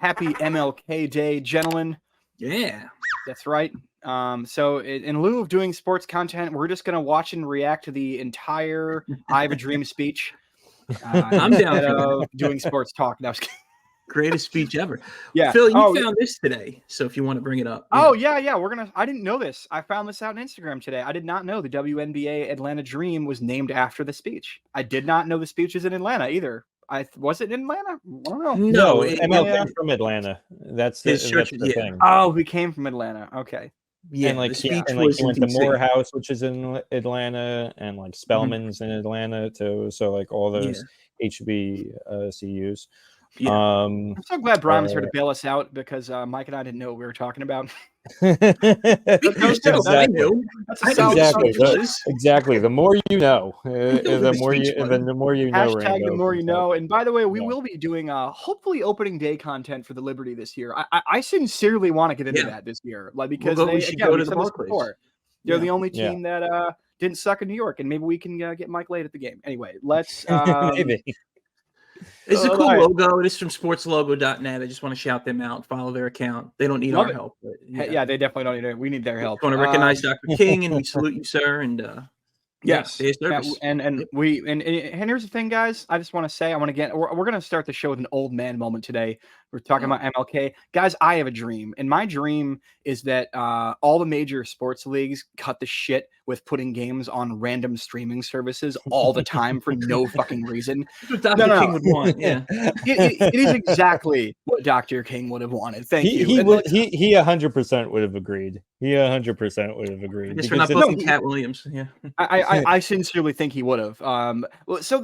Happy MLK Day, gentlemen. Yeah. That's right. So in lieu of doing sports content, we're just going to watch and react to the entire I Have a Dream speech. I'm down instead for of doing sports talk. No, I was kidding. Greatest speech ever. Yeah. Phil, you found this today, so if you want to bring it up. Oh, yeah. I didn't know this. I found this out on Instagram today. I did not know the WNBA Atlanta Dream was named after the speech. I did not know the speech is in Atlanta either. Was it in Atlanta? I don't know. No, ML came from Atlanta. That's the thing. Oh, we came from Atlanta. Okay. Yeah, and he went to Morehouse, which is in Atlanta, and like Spelman's in Atlanta too. So like all those HBCUs. Yeah. I'm so glad Brian was here to bail us out because Mike and I didn't know what we were talking about. Exactly. The more you know, the more you know. Hashtag the more you know. And by the way, we will be doing hopefully opening day content for the Liberty this year. I sincerely want to get into that this year, like because we should go to the Barclays. They're the only team that didn't suck in New York, and maybe we can get Mike late at the game. Anyway, let's maybe. It's a cool logo. It is from sportslogo.net. I just want to shout them out. Follow their account. They don't need our help. But, yeah, they definitely don't need it. We need their help. I want to recognize Dr. King, and we salute you, sir. And yes, and here's the thing, guys. I just want to say, we're going to start the show with an old man moment today. We're talking about MLK. Guys, I have a dream, and my dream is that all the major sports leagues cut the shit with putting games on random streaming services all the time for no fucking reason. That's what Dr. King would want. Yeah, it is exactly what Dr. King would have wanted. Thank you. He 100% would have agreed. He 100% would have agreed. Just for not booking Cat Williams. Yeah, I sincerely think he would have. So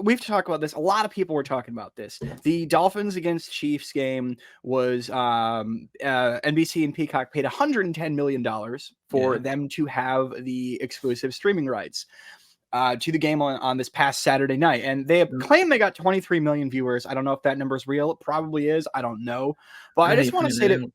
we've talked about this. A lot of people were talking about this. The Dolphins against Chiefs game was NBC and Peacock paid $110 million for them to have the exclusive streaming rights to the game on this past Saturday night. And they claim they got 23 million viewers. I don't know if that number is real. It probably is. I don't know. But I just want to say that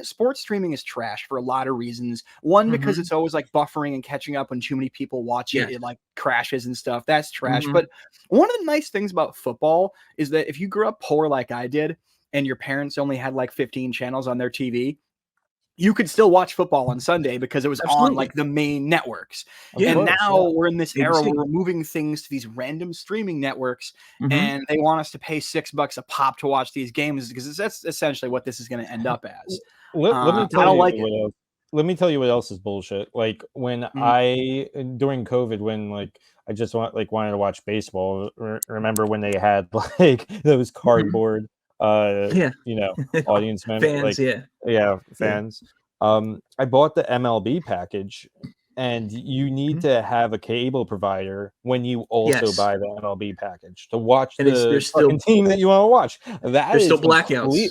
sports streaming is trash for a lot of reasons. One, because it's always like buffering and catching up when too many people watch it. It like crashes and stuff. That's trash. But one of the nice things about football is that if you grew up poor like I did, and your parents only had like 15 channels on their TV, you could still watch football on Sunday because it was on like the main networks. And now we're in this era where we're moving things to these random streaming networks, and they want us to pay $6 a pop to watch these games because that's essentially what this is going to end up as. Let me tell you what else is bullshit. Like when during COVID, when like I just wanted to watch baseball. Remember when they had like those cardboard audience members, fans. I bought the MLB package, and you need to have a cable provider when you also buy the MLB package to watch the team that you want to watch. There's still blackouts.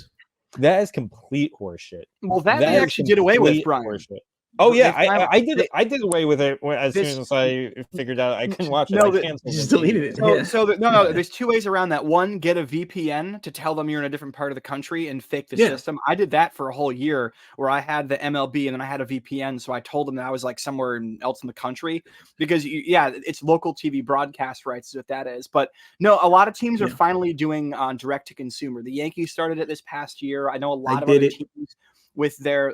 That is complete horseshit. Well, that they actually did away with, Brian. Horseshit. Oh yeah, I did away with it as soon as I figured out I couldn't watch it. I canceled just deleted it. There's two ways around that. One, get a VPN to tell them you're in a different part of the country and fake the system. I did that for a whole year where I had the MLB and then I had a VPN, so I told them that I was like somewhere else in the country because it's local TV broadcast rights is what that is. But no, a lot of teams are finally doing direct to consumer. The Yankees started it this past year. I know a lot of other teams with their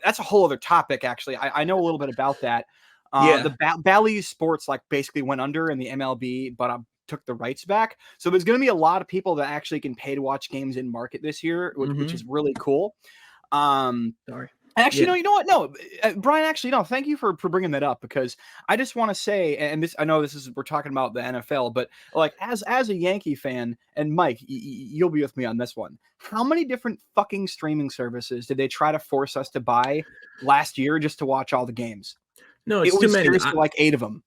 that's a whole other topic, actually. I know a little bit about that. The Bally's Sports basically went under in the MLB, but took the rights back. So there's going to be a lot of people that actually can pay to watch games in market this year, which is really cool. Sorry. Actually, no, you know what? No, Brian, actually, no, thank you for bringing that up because I just want to say, and this, I know we're talking about the NFL, but like as a Yankee fan, and Mike, you'll be with me on this one. How many different fucking streaming services did they try to force us to buy last year just to watch all the games? No, it's too many. Like 8 of them.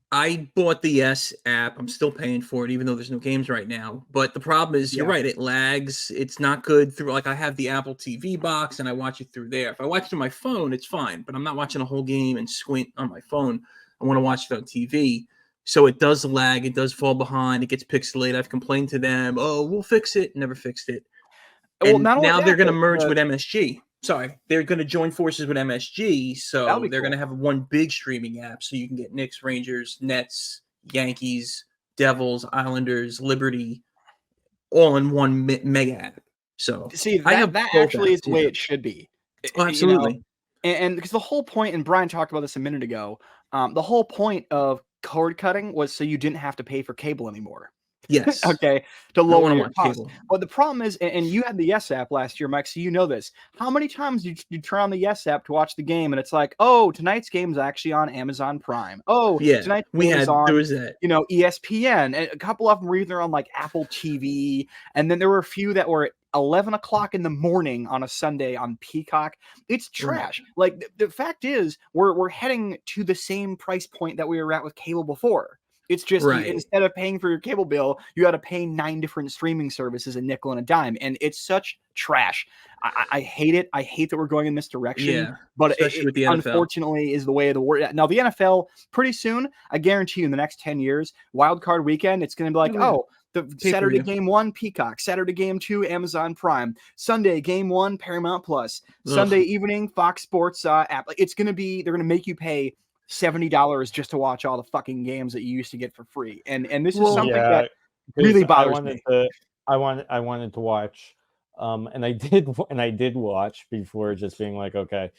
I bought the Yes app. I'm still paying for it, even though there's no games right now. But the problem is, you're right. It lags. It's not good through. Like I have the Apple TV box, and I watch it through there. If I watch it on my phone, it's fine. But I'm not watching a whole game and squint on my phone. I want to watch it on TV. So it does lag. It does fall behind. It gets pixelated. I've complained to them. Oh, we'll fix it. Never fixed it. And now they're going to merge with MSG. Sorry, they're going to join forces with MSG, so they're going to have one big streaming app, so you can get Knicks, Rangers, Nets, Yankees, Devils, Islanders, Liberty, all in one mega app. So See, I have that both actually is apps, the way yeah. it should be. Oh, You know, absolutely. and because the whole point, and Brian talked about this a minute ago, the whole point of cord cutting was so you didn't have to pay for cable anymore. Yes. Okay, to I don't lower wanna your watch costs. cable. But the problem is, and you had the Yes app last year, Mike, so you know this. How many times you turn on the Yes app to watch the game, and it's like, oh, tonight's game's actually on Amazon Prime. Oh, Yeah, tonight's game is there on, was that. ESPN. And a couple of them were either on like Apple TV, and then there were a few that were at 11 o'clock in the morning on a Sunday on Peacock. It's Right. trash. Like the fact is, we're heading to the same price point that we were at with cable before. It's just Right. instead of paying for your cable bill, you got to pay 9 different streaming services, a nickel and a dime, and it's such trash. I hate it. I hate that we're going in this direction, Yeah, but especially with the NFL. unfortunately is the way of the world. Now the NFL, pretty soon, I guarantee you, in the next 10 years, Wild Card Weekend, it's going to be like, Oh, yeah. oh, the Saturday Pay-per-view. game 1, Peacock. Saturday game 2, Amazon Prime. Sunday game 1, Paramount Plus. Sunday evening, Fox Sports app. Like, it's going to be, they're going to make you pay $70 just to watch all the fucking games that you used to get for free. And this is something that really bothers me. I wanted to watch, and I did watch before just being like, okay,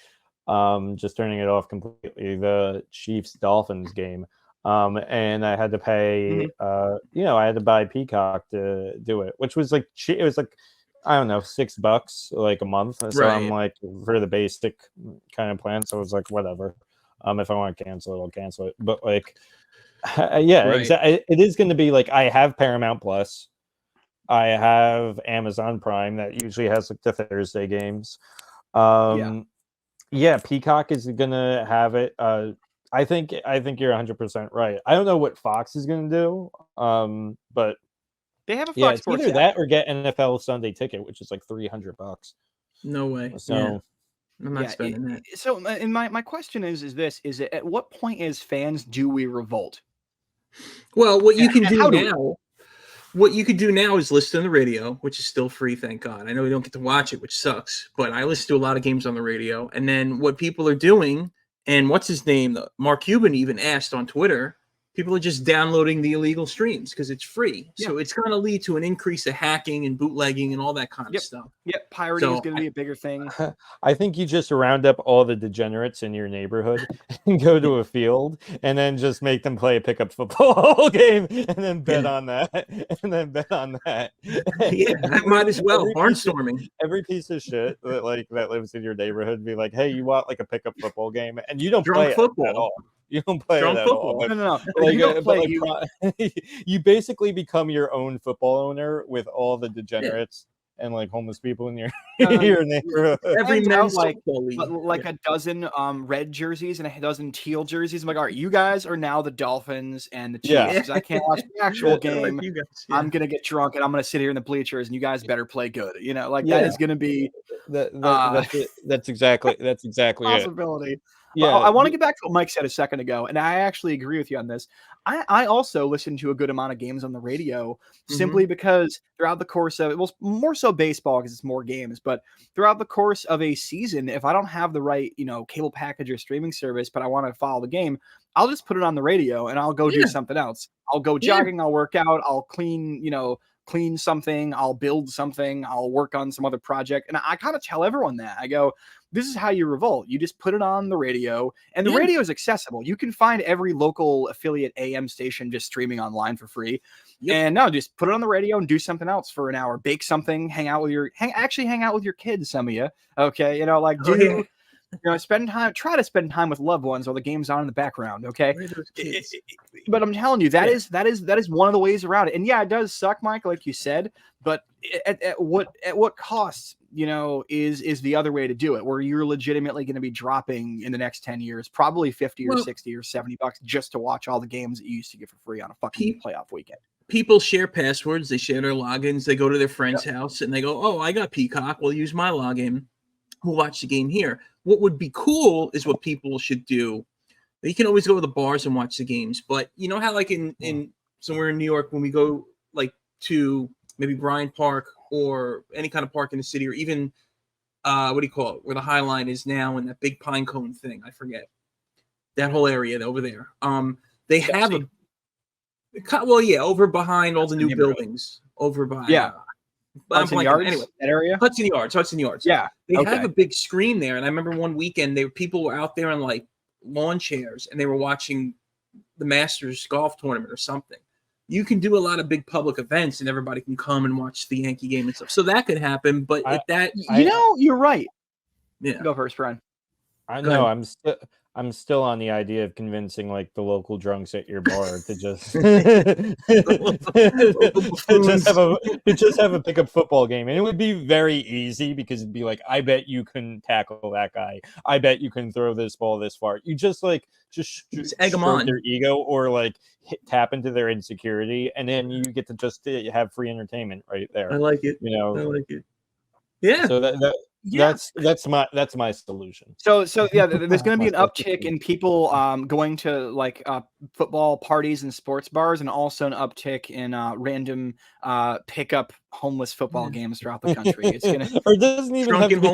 just turning it off completely, the Chiefs Dolphins game. And I had to pay, I had to buy Peacock to do it, which was like, it was like, I don't know, $6 like a month. So Right. I'm like, for the basic kind of plan. So it was like, whatever. If I want to cancel it, I'll cancel it. But like, yeah, Right. exactly. It is going to be like, I have Paramount Plus. I have Amazon Prime that usually has like the Thursday games. Yeah, Peacock is gonna have it. I think you're 100% right. I don't know what Fox is gonna do. But they have a yeah, Fox it's Sports either app. that or get NFL Sunday Ticket, which is like $300. No way. So yeah. I'm not spending that. So, and my question is this: is it, at what point as fans do we revolt? Well, what you can do how do now, what you could do now is listen to the radio, which is still free, thank God. I know we don't get to watch it, which sucks, but I listen to a lot of games on the radio. And then what people are doing, and what's his name? Mark Cuban even asked on Twitter, people are just downloading the illegal streams because it's free. Yeah. So it's going to lead to an increase of hacking and bootlegging and all that kind of stuff. Yep, pirating is going to be a bigger thing. I think you just round up all the degenerates in your neighborhood and go to a field and then just make them play a pickup football game and then bet on that. And then bet on that. Yeah, I might as well. Barnstorming. Every piece of shit that lives in your neighborhood be like, hey, you want like a pickup football game? And you don't play football it at all. You don't play Drunk it at football. all. No. Like, you don't play. You basically become your own football owner with all the degenerates and like homeless people in your your neighborhood. Every men's like like a dozen red jerseys and a dozen teal jerseys. I'm like, all right, you guys are now the Dolphins and the Chiefs. Because I can't watch the actual game. Like you guys, I'm gonna get drunk and I'm gonna sit here in the bleachers and you guys better play good. That is gonna be That's exactly possibility. It. Yeah, I want to get back to what Mike said a second ago, and I actually agree with you on this. I also listen to a good amount of games on the radio simply because throughout the course of it, well, more so baseball because it's more games, but throughout the course of a season, if I don't have the right, cable package or streaming service, but I want to follow the game, I'll just put it on the radio and I'll go do something else. I'll go jogging, I'll work out, I'll clean something, I'll build something, I'll work on some other project. And I kind of tell everyone that. I go, this is how you revolt. You just put it on the radio, and the radio is accessible. You can find every local affiliate AM station just streaming online for free. And no, just put it on the radio and do something else for an hour. Bake something, hang out with your kids, some of you. Okay. Try to spend time with loved ones while the game's on in the background. Okay. But I'm telling you, that is one of the ways around it. And yeah, it does suck, Mike, like you said, but at what cost, is the other way to do it, where you're legitimately going to be dropping in the next 10 years, probably 50 or 60 or $70 just to watch all the games that you used to get for free on a fucking playoff weekend. People share passwords, they share their logins, they go to their friend's house and they go, oh, I got Peacock, we'll use my login. We'll watch the game here. What would be cool is what people should do. You can always go to the bars and watch the games, but you know how like in somewhere in New York, when we go like to maybe Bryant Park or any kind of park in the city, or even what do you call it, where the High Line is now, and that big pine cone thing, I forget that whole area over there. They have over behind all the new buildings over by Yeah. I'm Hudson blanking. Yards, Anyway, that area. Hudson Yards. Yeah. They have Okay. a big screen there, and I remember one weekend people were out there on like lawn chairs, and they were watching the Masters golf tournament or something. You can do a lot of big public events, and everybody can come and watch the Yankee game and stuff. So that could happen, but you're right. Yeah. Go first, Brian. I know. I'm still on the idea of convincing like the local drunks at your bar to just just have a pickup football game, and it would be very easy because it'd be like, I bet you can tackle that guy. I bet you can throw this ball this far. You just egg them on their ego or like tap into their insecurity, and then you get to just have free entertainment right there. I like it. You know, I like it. Yeah. So that's my solution. So yeah, there's going to be an uptick in people going to like football parties and sports bars, and also an uptick in random pickup homeless football games throughout the country. It's gonna or it doesn't even have to be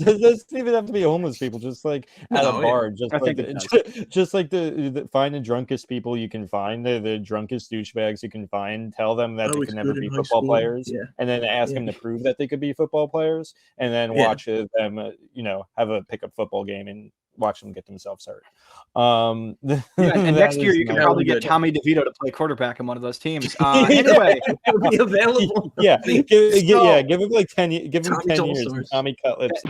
doesn't even have to be homeless people, just like at a bar, just like the find the drunkest people you can find, the drunkest douchebags you can find, tell them that they can never be football players, and then ask them to prove that they could be football players, and then watch them have a pickup football game and watch them get themselves hurt. And next year you can probably get Tommy DeVito to play quarterback in one of those teams. Anyway, it'll be available. Give him like 10 years. Tommy Cutlets.